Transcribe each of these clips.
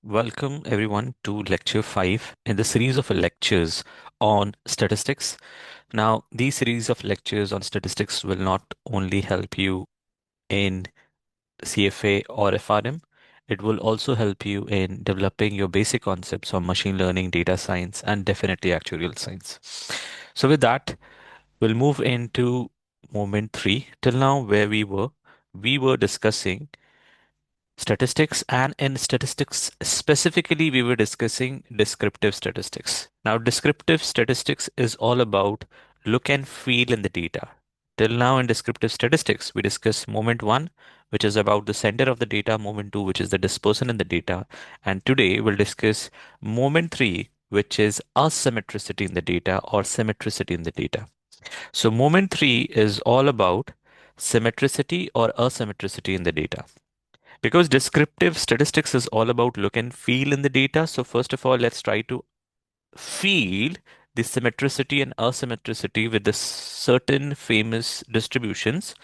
Welcome everyone to lecture 5 in the series of lectures on statistics. Now, these series of lectures on statistics will not only help you in CFA or FRM, it will also help you in developing your basic concepts on machine learning, data science, and definitely actuarial science. So with that, we'll move into moment 3. Till now, where we were discussing statistics, and in statistics specifically, we were discussing descriptive statistics. Now, descriptive statistics is all about look and feel in the data. Till now, in descriptive statistics, we discussed moment one, which is about the center of the data, moment two, which is the dispersion in the data, and today we'll discuss moment three, which is asymmetricity in the data or symmetricity in the data. So, moment three is all about symmetricity or asymmetricity in the data. Because descriptive statistics is all about look and feel in the data. So first of all, let's try to feel the symmetricity and asymmetricity with the certain famous distributions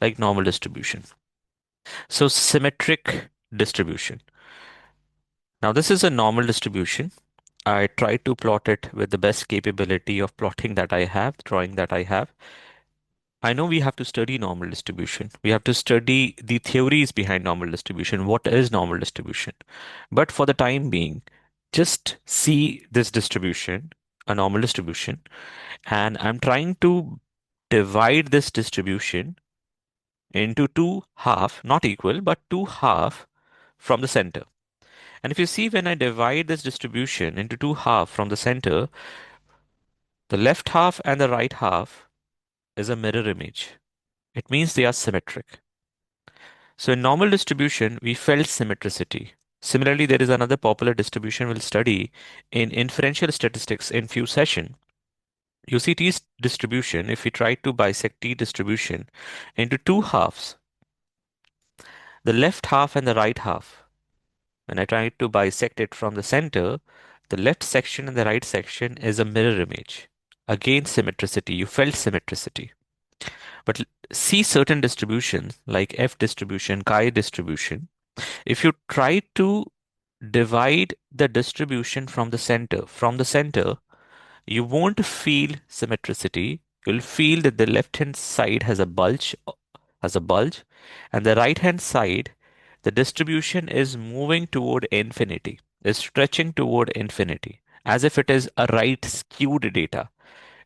like normal distribution. So symmetric distribution. Now this is a normal distribution. I try to plot it with the best capability of plotting that I have, drawing that I have. I know we have to study normal distribution. We have to study the theories behind normal distribution. What is normal distribution? But for the time being, just see this distribution, a normal distribution, and I'm trying to divide this distribution into two half, not equal, but two half from the center. And if you see when I divide this distribution into two half from the center, the left half and the right half is a mirror image. It means they are symmetric. So in normal distribution, we felt symmetricity. Similarly, there is another popular distribution we'll study in inferential statistics in few session. You see T distribution, if we try to bisect T distribution into two halves, the left half and the right half, when I try to bisect it from the center, the left section and the right section is a mirror image. Again, symmetricity. You felt symmetricity. But see certain distributions like F distribution, chi distribution. If you try to divide the distribution from the center, you won't feel symmetricity. You'll feel that the left hand side has a bulge, and the right hand side, the distribution is moving toward infinity, is stretching toward infinity, as if it is a right skewed data.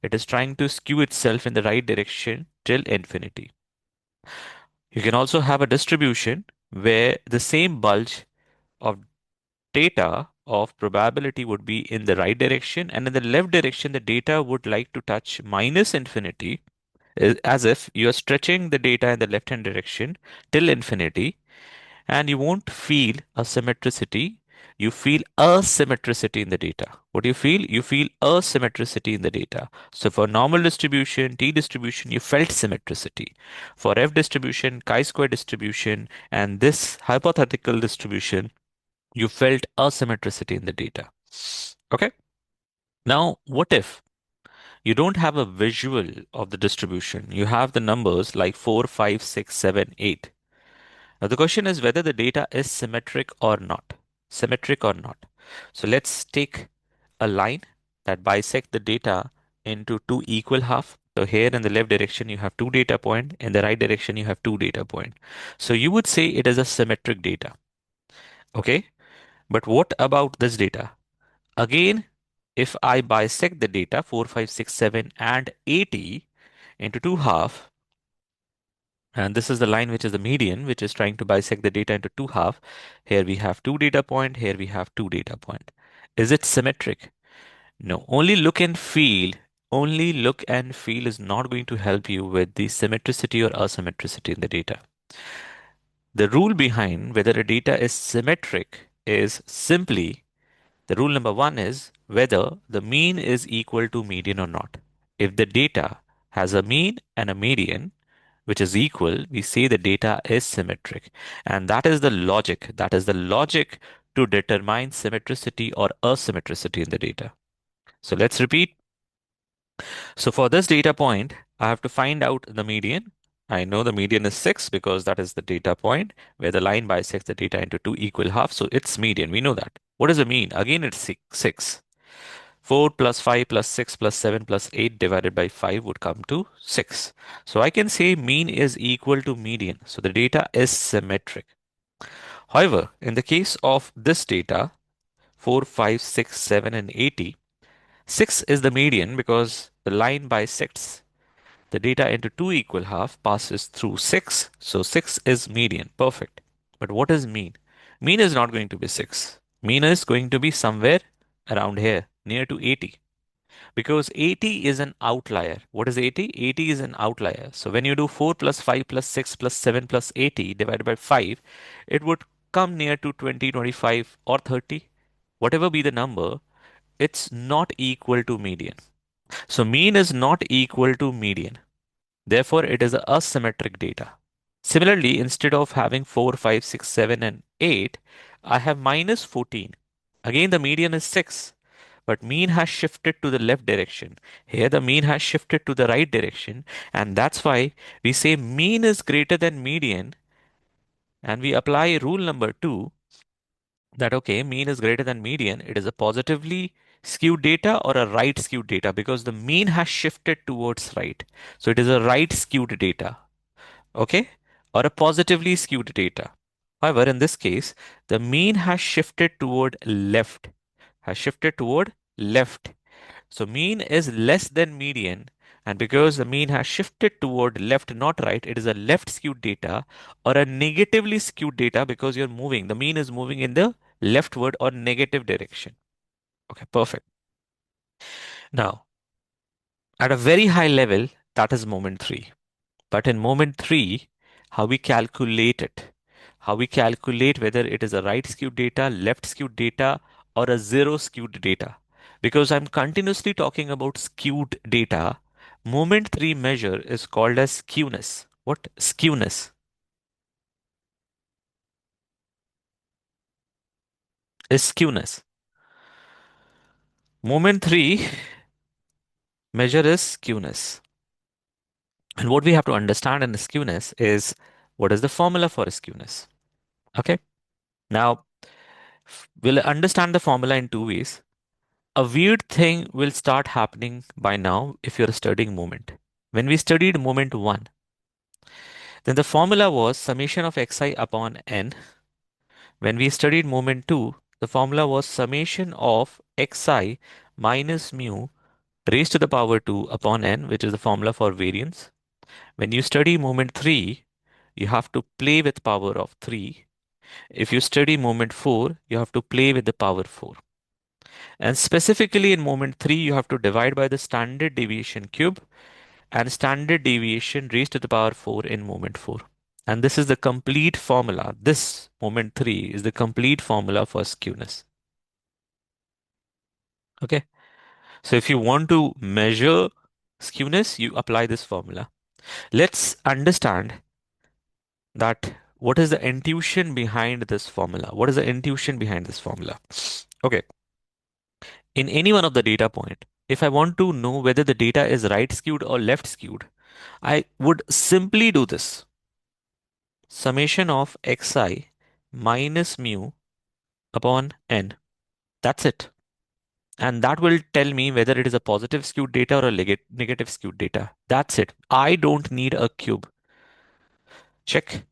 It is trying to skew itself in the right direction till infinity. You can also have a distribution where the same bulge of data of probability would be in the right direction, and in the left direction the data would like to touch minus infinity, as if you are stretching the data in the left hand direction till infinity, and you won't feel a symmetricity. You feel asymmetricity in the data. What do you feel? You feel asymmetricity in the data. So for normal distribution, T distribution, you felt symmetricity. For F distribution, chi-square distribution, and this hypothetical distribution, you felt asymmetricity in the data. Okay. Now, what if you don't have a visual of the distribution? You have the numbers like 4, 5, 6, 7, 8. Now, the question is whether the data is symmetric or not. Symmetric or not. So let's take a line that bisect the data into two equal half. So here in the left direction, you have two data point. In the right direction, you have two data point. So you would say it is a symmetric data. Okay. But what about this data? Again, if I bisect the data 4, 5, 6, 7, and 80 into two half, and this is the line which is the median, which is trying to bisect the data into two half. Here we have two data point, here we have two data point. Is it symmetric? No. Only look and feel is not going to help you with the symmetricity or asymmetricity in the data. The rule behind whether a data is symmetric is simply the rule number one is whether the mean is equal to median or not. If the data has a mean and a median, which is equal, we say the data is symmetric. And that is the logic. That is the logic to determine symmetricity or asymmetricity in the data. So let's repeat. So for this data point, I have to find out the median. I know the median is 6 because that is the data point where the line bisects the data into two equal halves. So it's median. We know that. What is the mean? Again, it's 6. 4 plus 5 plus 6 plus 7 plus 8 divided by 5 would come to 6. So I can say mean is equal to median. So the data is symmetric. However, in the case of this data, 4, 5, 6, 7, and 80, 6 is the median because the line bisects the data into two equal half passes through 6. So 6 is median. Perfect. But what is mean? Mean is not going to be 6. Mean is going to be somewhere around here, near to 80. Because 80 is an outlier. What is 80? 80 is an outlier. So when you do 4 plus 5 plus 6 plus 7 plus 80 divided by 5, it would come near to 20, 25, or 30. Whatever be the number, it's not equal to median. So mean is not equal to median. Therefore, it is a asymmetric data. Similarly, instead of having 4, 5, 6, 7, and 8, I have minus 14. Again, the median is 6, but mean has shifted to the left direction. Here, the mean has shifted to the right direction, and that's why we say mean is greater than median, and we apply rule number 2 that okay, mean is greater than median. It is a positively skewed data or a right skewed data because the mean has shifted towards right. So it is a right skewed data, okay, or a positively skewed data. However, in this case, the mean has shifted toward left, has shifted toward left. So mean is less than median, and because the mean has shifted toward left, not right, it is a left skewed data or a negatively skewed data because you're moving. The mean is moving in the leftward or negative direction. Okay, perfect. Now, at a very high level, that is moment three. But in moment three, how we calculate it, how we calculate whether it is a right skewed data, left skewed data, or a zero skewed data. Because I'm continuously talking about skewed data, moment three measure is called as skewness. What? Skewness is skewness. Moment three measure is skewness. And what we have to understand in skewness is what is the formula for skewness. Okay. Now, we'll understand the formula in two ways. A weird thing will start happening by now if you're studying moment. When we studied moment 1, then the formula was summation of xi upon n. When we studied moment 2, the formula was summation of xi minus mu raised to the power 2 upon n, which is the formula for variance. When you study moment 3, you have to play with power of 3. If you study moment 4, you have to play with the power 4. And specifically in moment 3, you have to divide by the standard deviation cube and standard deviation raised to the power 4 in moment 4. And this is the complete formula. This moment 3 is the complete formula for skewness. Okay. So if you want to measure skewness, you apply this formula. Let's understand that what is the intuition behind this formula? What is the intuition behind this formula? Okay. In any one of the data point, if I want to know whether the data is right skewed or left skewed, I would simply do this. Summation of xi minus mu upon n. That's it. And that will tell me whether it is a positive skewed data or a negative skewed data. That's it. I don't need a cube. Check.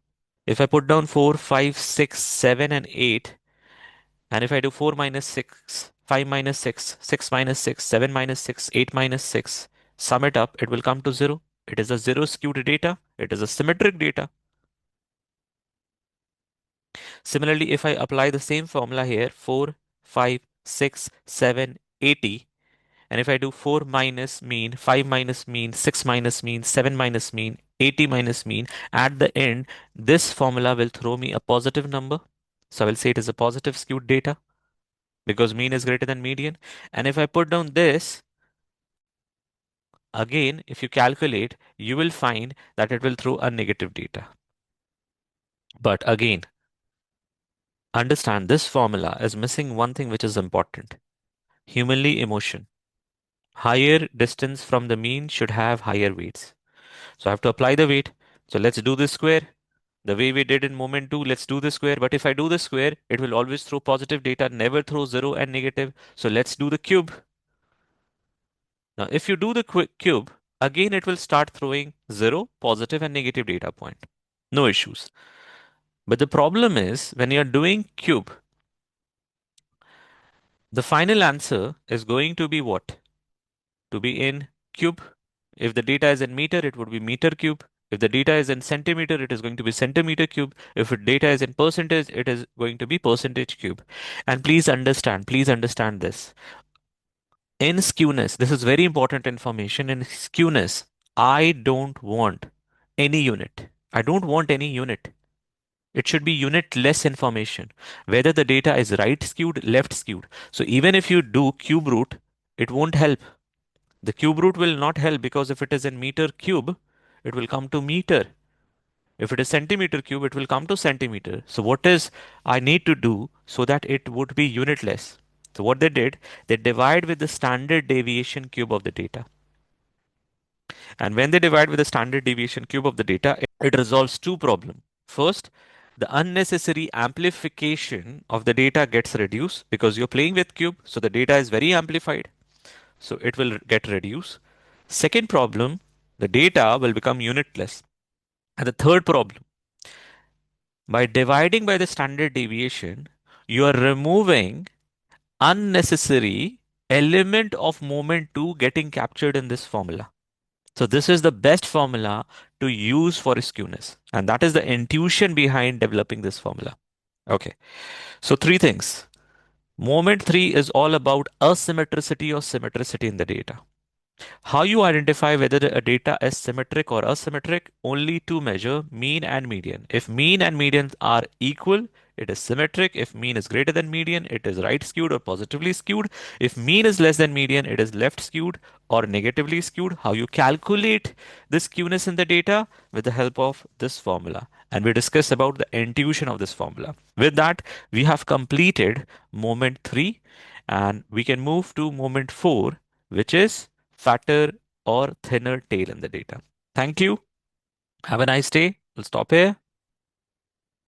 If I put down 4, 5, 6, 7, and 8, and if I do 4 minus 6, 5 minus 6, 6 minus 6, 7 minus 6, 8 minus 6, sum it up, it will come to 0. It is a zero skewed data. It is a symmetric data. Similarly, if I apply the same formula here, 4, 5, 6, 7, 80, and if I do 4 minus mean, 5 minus mean, 6 minus mean, 7 minus mean, 80 minus mean, at the end, this formula will throw me a positive number. So I will say it is a positive skewed data because mean is greater than median. And if I put down this, again, if you calculate, you will find that it will throw a negative data. But again, understand this formula is missing one thing which is important. Humanly emotion. Higher distance from the mean should have higher weights. So I have to apply the weight. So let's do this square. The way we did in moment 2, let's do the square. But if I do the square, it will always throw positive data, never throw 0 and negative. So let's do the cube. Now, if you do the cube, again it will start throwing 0, positive and negative data point. No issues. But the problem is when you're doing cube, the final answer is going to be what? To be in cube. If the data is in meter, it would be meter cube. If the data is in centimeter, it is going to be centimeter cube. If the data is in percentage, it is going to be percentage cube. And please understand this. In skewness, this is very important information. In skewness, I don't want any unit. I don't want any unit. It should be unitless information, whether the data is right skewed, left skewed. So even if you do cube root, it won't help. The cube root will not help because if it is in meter cube, it will come to meter. If it is centimeter cube, it will come to centimeter. So what is I need to do so that it would be unitless? So what they did, they divide with the standard deviation cube of the data. And when they divide with the standard deviation cube of the data, it resolves two problems. First, the unnecessary amplification of the data gets reduced because you're playing with cube, so the data is very amplified. So it will get reduced. Second problem, the data will become unitless. And the third problem, by dividing by the standard deviation, you are removing unnecessary element of moment 2 getting captured in this formula. So this is the best formula to use for skewness. And that is the intuition behind developing this formula. Okay. So three things. Moment 3 is all about asymmetricity or symmetricity in the data. How you identify whether a data is symmetric or asymmetric? Only to measure mean and median. If mean and median are equal, it is symmetric. If mean is greater than median, it is right skewed or positively skewed. If mean is less than median, it is left skewed or negatively skewed. How you calculate the skewness in the data? With the help of this formula. And we discuss about the intuition of this formula. With that, we have completed moment 3 and we can move to moment 4, which is fatter or thinner tail in the data. Thank you. Have a nice day. We'll stop here.